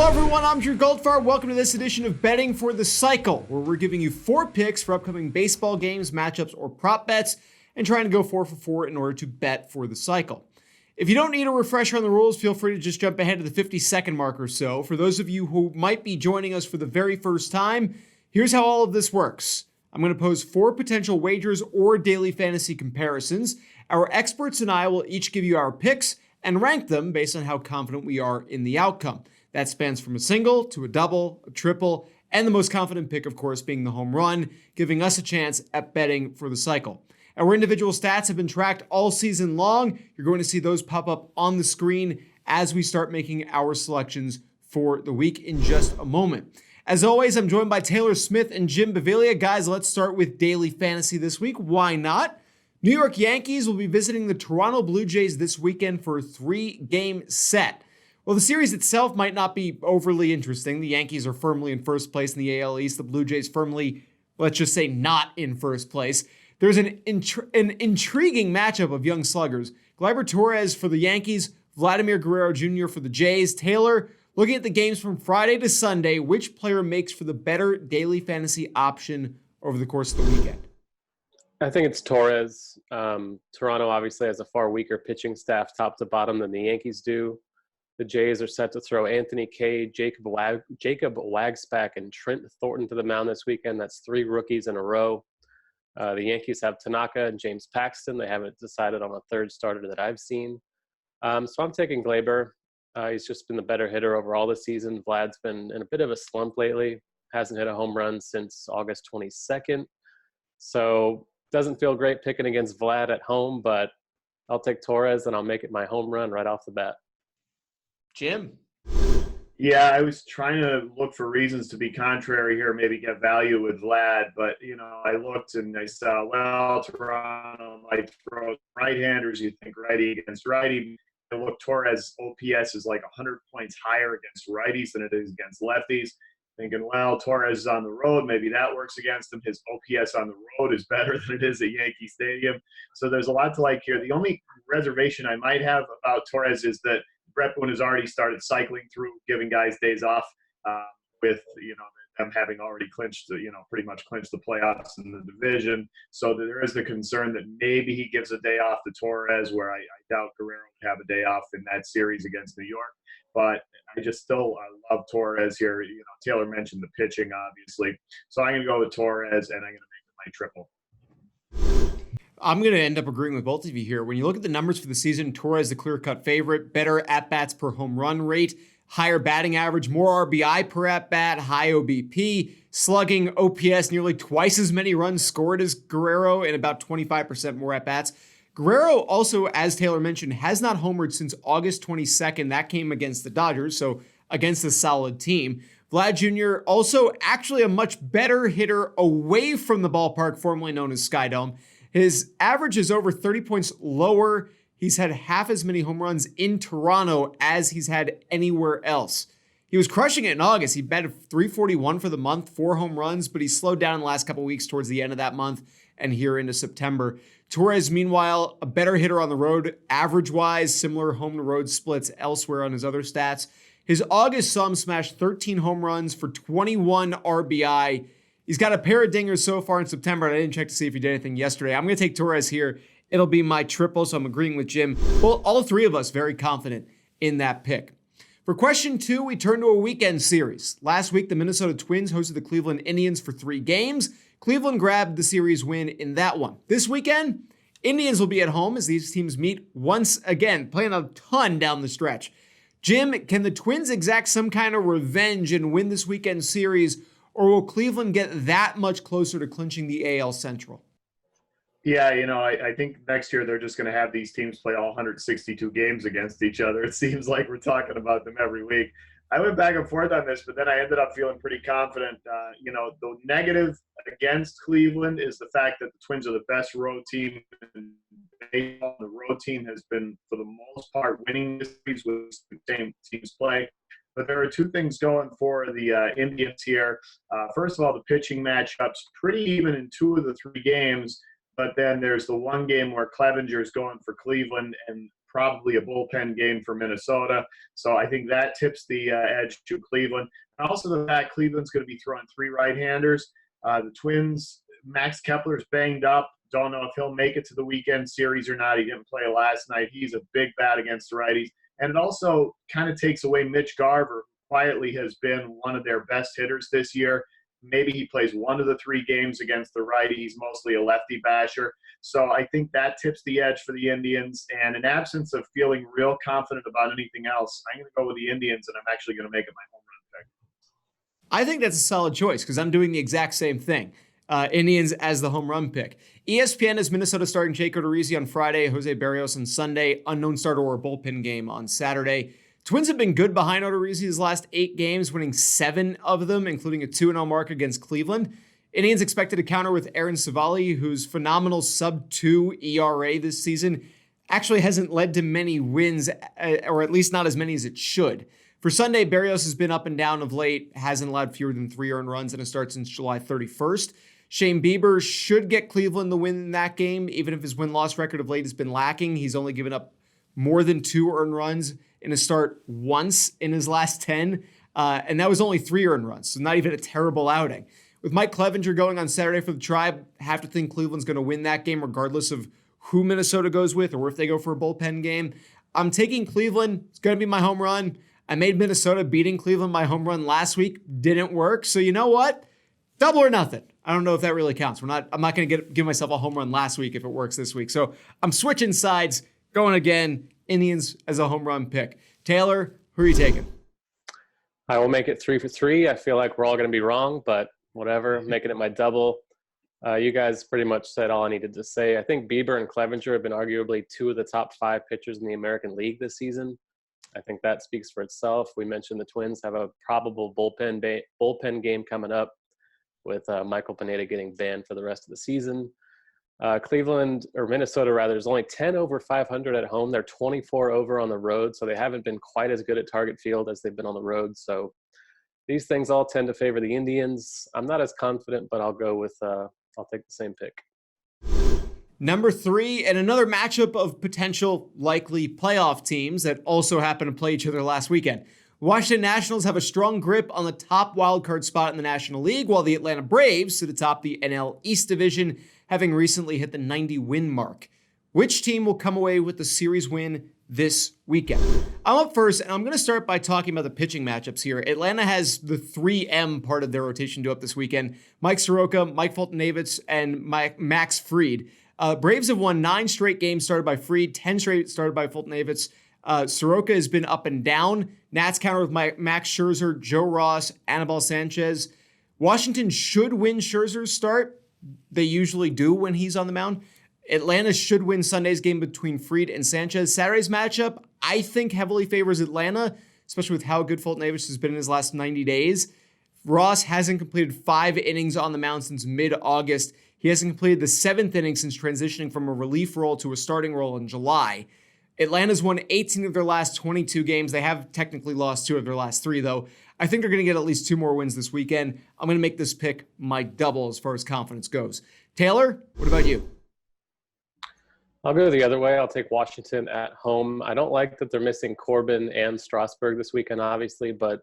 everyone, I'm Drew Goldfarb. Welcome to this edition of Betting for the Cycle, where we're giving you 4 picks for upcoming baseball games, matchups, or prop bets, and trying to go 4 for 4 in order to bet for the cycle. If you don't need a refresher on the rules, feel free to just jump ahead to the 50-second mark or so. For those of you who might be joining us for the very first time, here's how all of this works. I'm going to pose 4 potential wagers or daily fantasy comparisons. Our experts and I will each give you our picks and rank them based on how confident we are in the outcome. That spans from a single to a double, a triple, and the most confident pick, of course, being the home run, giving us a chance at betting for the cycle. Our individual stats have been tracked all season long. You're going to see those pop up on the screen as we start making our selections for the week in just a moment. As always, I'm joined by Taylor Smith and Jim Beviglia. Guys, let's start with daily fantasy this week. Why not? New York Yankees will be visiting the Toronto Blue Jays this weekend for a 3-game set. Well, the series itself might not be overly interesting. The Yankees are firmly in first place in the AL East. The Blue Jays firmly, let's just say, not in first place. There's an intriguing matchup of young sluggers. Gleyber Torres for the Yankees, Vladimir Guerrero Jr. for the Jays. Taylor, looking at the games from Friday to Sunday, which player makes for the better daily fantasy option over the course of the weekend? I think it's Torres. Toronto obviously has a far weaker pitching staff top to bottom than the Yankees do. The Jays are set to throw Anthony Kay, Jacob Wagsback, and Trent Thornton to the mound this weekend. That's 3 rookies in a row. The Yankees have Tanaka and James Paxton. They haven't decided on a third starter that I've seen. So I'm taking Gleyber. He's just been the better hitter overall this season. Vlad's been in a bit of a slump lately. Hasn't hit a home run since August 22nd. So doesn't feel great picking against Vlad at home, but I'll take Torres and I'll make it my home run right off the bat. Jim? Yeah, I was trying to look for reasons to be contrary here, maybe get value with Vlad, but, I looked and I saw, well, Toronto might throw right-handers, you think righty against righty. I look, Torres' OPS is like 100 points higher against righties than it is against lefties. Thinking, well, Torres is on the road, maybe that works against him. His OPS on the road is better than it is at Yankee Stadium. So there's a lot to like here. The only reservation I might have about Torres is that Brett Boone has already started cycling through, giving guys days off with, them having already clinched, pretty much clinched the playoffs in the division. So there is the concern that maybe he gives a day off to Torres, where I doubt Guerrero would have a day off in that series against New York. But I just still love Torres here. Taylor mentioned the pitching, obviously. So I'm going to go with Torres, and I'm going to make it my triple. I'm going to end up agreeing with both of you here. When you look at the numbers for the season, Torres the clear-cut favorite, better at-bats per home run rate, higher batting average, more RBI per at-bat, high OBP, slugging, OPS, nearly twice as many runs scored as Guerrero and about 25% more at-bats. Guerrero also, as Taylor mentioned, has not homered since August 22nd. That came against the Dodgers, so against a solid team. Vlad Jr. also actually a much better hitter away from the ballpark, formerly known as Skydome. His average is over 30 points lower. He's had half as many home runs in Toronto as he's had anywhere else. He was crushing it in August. He batted .341 for the month, 4 home runs, but he slowed down in the last couple of weeks towards the end of that month and here into September. Torres, meanwhile, a better hitter on the road, average-wise, similar home-to-road splits elsewhere on his other stats. His August saw him smash 13 home runs for 21 RBI. He's got a pair of dingers so far in September, and I didn't check to see if he did anything yesterday. I'm going to take Torres here. It'll be my triple, so I'm agreeing with Jim. Well, all 3 of us very confident in that pick. For question 2, we turn to a weekend series. Last week, the Minnesota Twins hosted the Cleveland Indians for 3 games. Cleveland grabbed the series win in that one. This weekend, Indians will be at home as these teams meet once again, playing a ton down the stretch. Jim, can the Twins exact some kind of revenge and win this weekend series, or will Cleveland get that much closer to clinching the AL Central? Yeah, I think next year they're just going to have these teams play all 162 games against each other. It seems like we're talking about them every week. I went back and forth on this, but then I ended up feeling pretty confident. The negative against Cleveland is the fact that the Twins are the best road team in baseball. The road team has been, for the most part, winning this series with the same teams play. But there are 2 things going for the Indians here. First of all, the pitching matchups pretty even in 2 of the 3 games. But then there's the one game where Clevenger's going for Cleveland, and probably a bullpen game for Minnesota. So I think that tips the edge to Cleveland. And also the fact Cleveland's going to be throwing 3 right-handers. The Twins, Max Kepler's banged up. Don't know if he'll make it to the weekend series or not. He didn't play last night. He's a big bat against the righties. And it also kind of takes away Mitch Garver, who quietly has been one of their best hitters this year. Maybe he plays 1 of the 3 games against the righty. He's mostly a lefty basher. So I think that tips the edge for the Indians. And in absence of feeling real confident about anything else, I'm going to go with the Indians, and I'm actually going to make it my home run pick. I think that's a solid choice because I'm doing the exact same thing. Indians as the home run pick. ESPN has Minnesota starting Jake Odorizzi on Friday, Jose Berrios on Sunday, unknown starter or bullpen game on Saturday. Twins have been good behind Odorizzi's last 8 games, winning 7 of them, including a 2-0 mark against Cleveland. Indians expected to counter with Aaron Savali, whose phenomenal sub-2 ERA this season actually hasn't led to many wins, or at least not as many as it should. For Sunday, Berrios has been up and down of late, hasn't allowed fewer than 3 earned runs in a start since July 31st. Shane Bieber should get Cleveland the win in that game, even if his win-loss record of late has been lacking. He's only given up more than 2 earned runs in a start once in his last 10, and that was only 3 earned runs, so not even a terrible outing. With Mike Clevenger going on Saturday for the Tribe, have to think Cleveland's going to win that game regardless of who Minnesota goes with or if they go for a bullpen game. I'm taking Cleveland. It's going to be my home run. I made Minnesota beating Cleveland my home run last week. Didn't work, so you know what? Double or nothing. I don't know if that really counts. I'm not going to give myself a home run last week if it works this week. So I'm switching sides, going again, Indians as a home run pick. Taylor, who are you taking? I will make it 3 for 3. I feel like we're all going to be wrong, but whatever, making it my double. You guys pretty much said all I needed to say. I think Bieber and Clevenger have been arguably 2 of the top 5 pitchers in the American League this season. I think that speaks for itself. We mentioned the Twins have a probable bullpen game coming up with Michael Pineda getting banned for the rest of the season. Cleveland, or Minnesota rather, is only 10 over 500 at home. They're 24 over on the road, so they haven't been quite as good at target field as they've been on the road. So these things all tend to favor the Indians. I'm not as confident, but I'll go with I'll take the same pick. Number 3, and another matchup of potential likely playoff teams that also happened to play each other last weekend. Washington Nationals have a strong grip on the top wildcard spot in the National League, while the Atlanta Braves sit atop the NL East Division, having recently hit the 90-win mark. Which team will come away with the series win this weekend? I'm up first, and I'm going to start by talking about the pitching matchups here. Atlanta has the 3M part of their rotation due up this weekend. Mike Soroka, Mike Foltynewicz, and Max Fried. Braves have won 9 straight games started by Fried, 10 straight started by Foltynewicz. Soroka has been up and down. Nats counter with Max Scherzer, Joe Ross, Anibal Sanchez. Washington should win Scherzer's start. They usually do when he's on the mound. Atlanta should win Sunday's game between Fried and Sanchez. Saturday's matchup, I think, heavily favors Atlanta, especially with how good Foltynewicz has been in his last 90 days. Ross hasn't completed 5 innings on the mound since mid-August. He hasn't completed the 7th inning since transitioning from a relief role to a starting role in July. Atlanta's won 18 of their last 22 games. They have technically lost 2 of their last 3, though. I think they're going to get at least 2 more wins this weekend. I'm going to make this pick my double as far as confidence goes. Taylor, what about you? I'll go the other way. I'll take Washington at home. I don't like that they're missing Corbin and Strasburg this weekend, obviously, but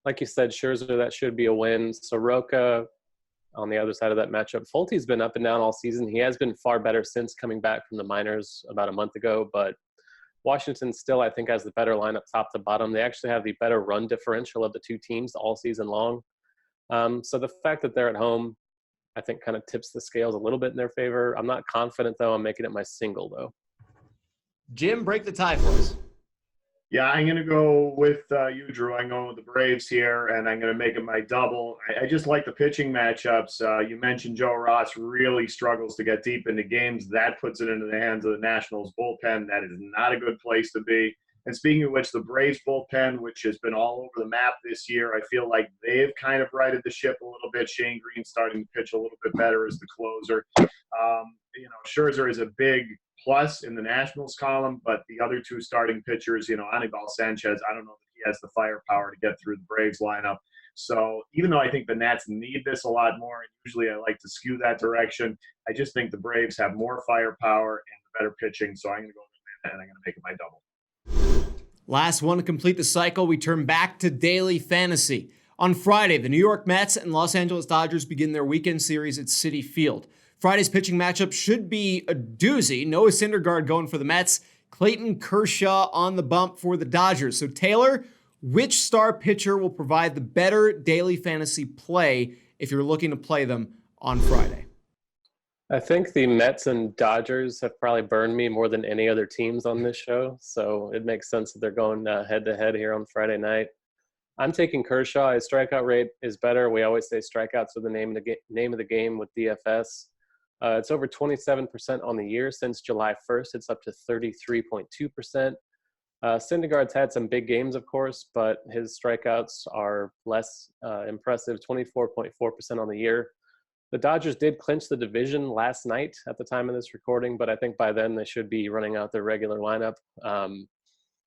like you said, Scherzer, that should be a win. Soroka on the other side of that matchup. Folty's been up and down all season. He has been far better since coming back from the minors about a month ago, but Washington still, I think, has the better lineup top to bottom. They actually have the better run differential of the 2 teams all season long. So the fact that they're at home, I think, kind of tips the scales a little bit in their favor. I'm not confident, though. I'm making it my single, though. Jim, break the tie for us. Yeah, I'm going to go with you, Drew. I'm going with the Braves here, and I'm going to make it my double. I just like the pitching matchups. You mentioned Joe Ross really struggles to get deep into games. That puts it into the hands of the Nationals bullpen. That is not a good place to be. And speaking of which, the Braves bullpen, which has been all over the map this year, I feel like they've kind of righted the ship a little bit. Shane Green's starting to pitch a little bit better as the closer. Scherzer is a big plus in the Nationals column, but the other 2 starting pitchers, Anibal Sanchez, I don't know if he has the firepower to get through the Braves lineup. So even though I think the Nats need this a lot more, and usually I like to skew that direction, I just think the Braves have more firepower and better pitching, so I'm going to go with I'm going to make it my double. Last one to complete the cycle, we turn back to daily fantasy. On Friday, the New York Mets and Los Angeles Dodgers begin their weekend series at Citi Field. Friday's pitching matchup should be a doozy. Noah Syndergaard going for the Mets, Clayton Kershaw on the bump for the Dodgers. So Taylor, which star pitcher will provide the better daily fantasy play if you're looking to play them on Friday? I think the Mets and Dodgers have probably burned me more than any other teams on this show, so it makes sense that they're going head-to-head here on Friday night. I'm taking Kershaw. His strikeout rate is better. We always say strikeouts are the name of the game with DFS. It's over 27% on the year since July 1st. It's up to 33.2%. Syndergaard's had some big games, of course, but his strikeouts are less impressive, 24.4% on the year. The Dodgers did clinch the division last night at the time of this recording, but I think by then they should be running out their regular lineup.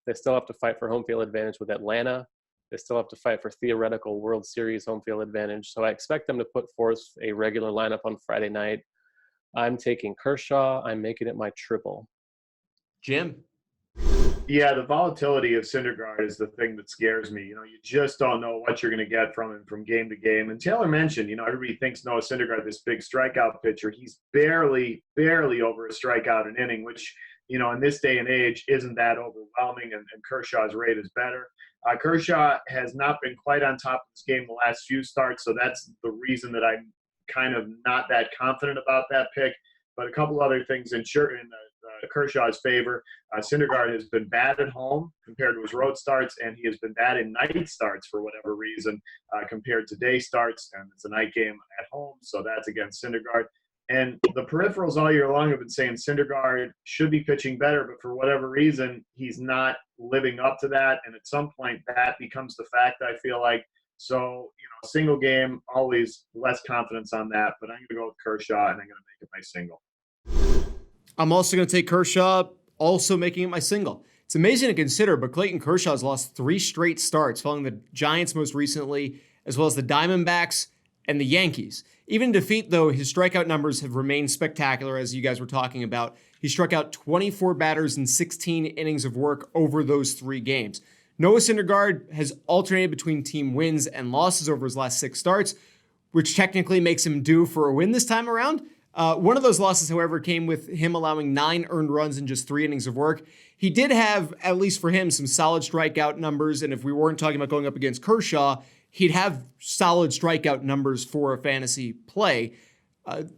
They still have to fight for home field advantage with Atlanta. They still have to fight for theoretical World Series home field advantage. So I expect them to put forth a regular lineup on Friday night. I'm taking Kershaw. I'm making it my triple. Jim? Yeah, the volatility of Syndergaard is the thing that scares me. You just don't know what you're going to get from him from game to game. And Taylor mentioned, everybody thinks Noah Syndergaard, this big strikeout pitcher. He's barely over a strikeout an inning, which, in this day and age isn't that overwhelming, and Kershaw's rate is better. Kershaw has not been quite on top of this game the last few starts, so that's the reason that I'm kind of not that confident about that pick. But a couple other things in Kershaw's favor. Syndergaard has been bad at home compared to his road starts, and he has been bad in night starts for whatever reason compared to day starts, and it's a night game at home, so that's against Syndergaard. And the peripherals all year long have been saying Syndergaard should be pitching better, but for whatever reason, he's not living up to that, and at some point that becomes the fact, I feel like. So, single game, always less confidence on that, but I'm going to go with Kershaw, and I'm going to make it my single. I'm also going to take Kershaw, also making it my single. It's amazing to consider, but Clayton Kershaw has lost 3 straight starts, following the Giants most recently, as well as the Diamondbacks and the Yankees. Even in defeat, though, his strikeout numbers have remained spectacular, as you guys were talking about. He struck out 24 batters in 16 innings of work over those 3 games. Noah Syndergaard has alternated between team wins and losses over his last 6 starts, which technically makes him due for a win this time around. One of those losses, however, came with him allowing 9 earned runs in just 3 innings of work. He did have, at least for him, some solid strikeout numbers, and if we weren't talking about going up against Kershaw, he'd have solid strikeout numbers for a fantasy play.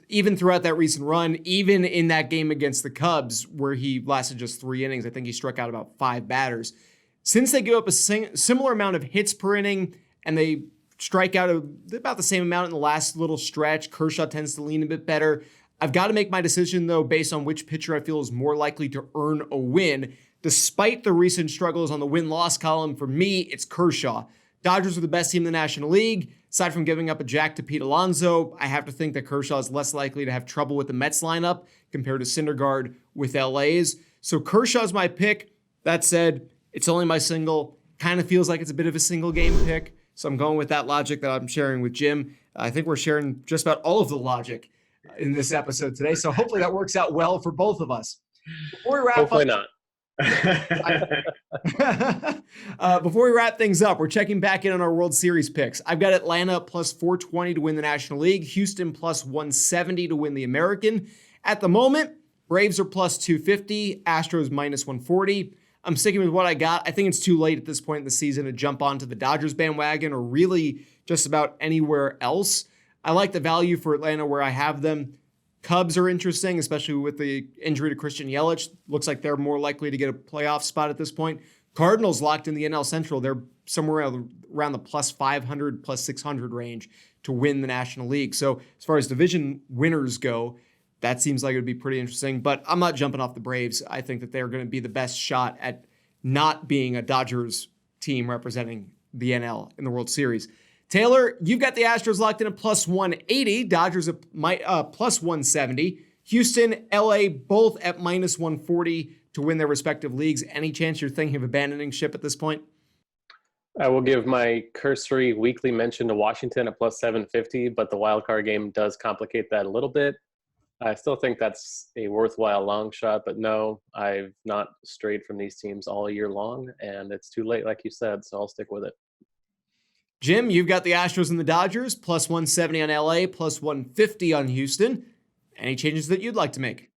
Even throughout that recent run, even in that game against the Cubs, where he lasted just 3 innings, I think he struck out about 5 batters. Since they give up a similar amount of hits per inning, and they strike out about the same amount in the last little stretch, Kershaw tends to lean a bit better. I've got to make my decision, though, based on which pitcher I feel is more likely to earn a win. Despite the recent struggles on the win-loss column, for me, it's Kershaw. Dodgers are the best team in the National League. Aside from giving up a jack to Pete Alonso, I have to think that Kershaw is less likely to have trouble with the Mets lineup compared to Syndergaard with LA's. So Kershaw's my pick. That said, it's only my single. Kind of feels like it's a bit of a single game pick. So I'm going with that logic that I'm sharing with Jim. I think we're sharing just about all of the logic in this episode today. So hopefully that works out well for both of us. Before we wrap Hopefully up, not. Before we wrap things up, we're checking back in on our World Series picks. I've got Atlanta plus 420 to win the National League, Houston plus 170 to win the American. At the moment, Braves are plus 250, Astros minus 140. I'm sticking with what I got. I think it's too late at this point in the season to jump onto the Dodgers bandwagon or really just about anywhere else. I like the value for Atlanta where I have them. Cubs are interesting, especially with the injury to Christian Yelich. Looks like they're more likely to get a playoff spot at this point. Cardinals locked in the NL Central. They're somewhere around the plus 500, plus 600 range to win the National League. So as far as division winners go, that seems like it would be pretty interesting. But I'm not jumping off the Braves. I think that they're going to be the best shot at not being a Dodgers team representing the NL in the World Series. Taylor, you've got the Astros locked in at plus 180. Dodgers at plus 170. Houston, LA, both at minus 140 to win their respective leagues. Any chance you're thinking of abandoning ship at this point? I will give my cursory weekly mention to Washington at plus 750, but the wild card game does complicate that a little bit. I still think that's a worthwhile long shot, but no, I've not strayed from these teams all year long, and it's too late, like you said, so I'll stick with it. Jim, you've got the Astros and the Dodgers, plus 170 on LA, plus 150 on Houston. Any changes that you'd like to make?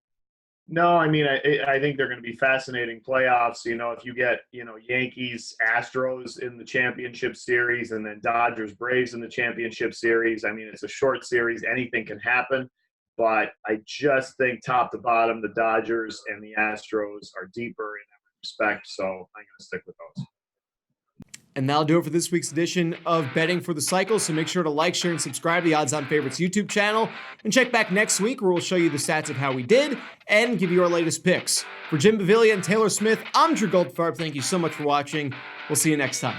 No, I mean, I think they're going to be fascinating playoffs. If you get, Yankees, Astros in the championship series and then Dodgers, Braves in the championship series, I mean, it's a short series. Anything can happen. But I just think top to bottom, the Dodgers and the Astros are deeper in every respect. So I'm going to stick with those. And that'll do it for this week's edition of Betting for the Cycle. So make sure to like, share, and subscribe to the Odds On Favorites YouTube channel. And check back next week where we'll show you the stats of how we did and give you our latest picks. For Jim Beviglia and Taylor Smith, I'm Drew Goldfarb. Thank you so much for watching. We'll see you next time.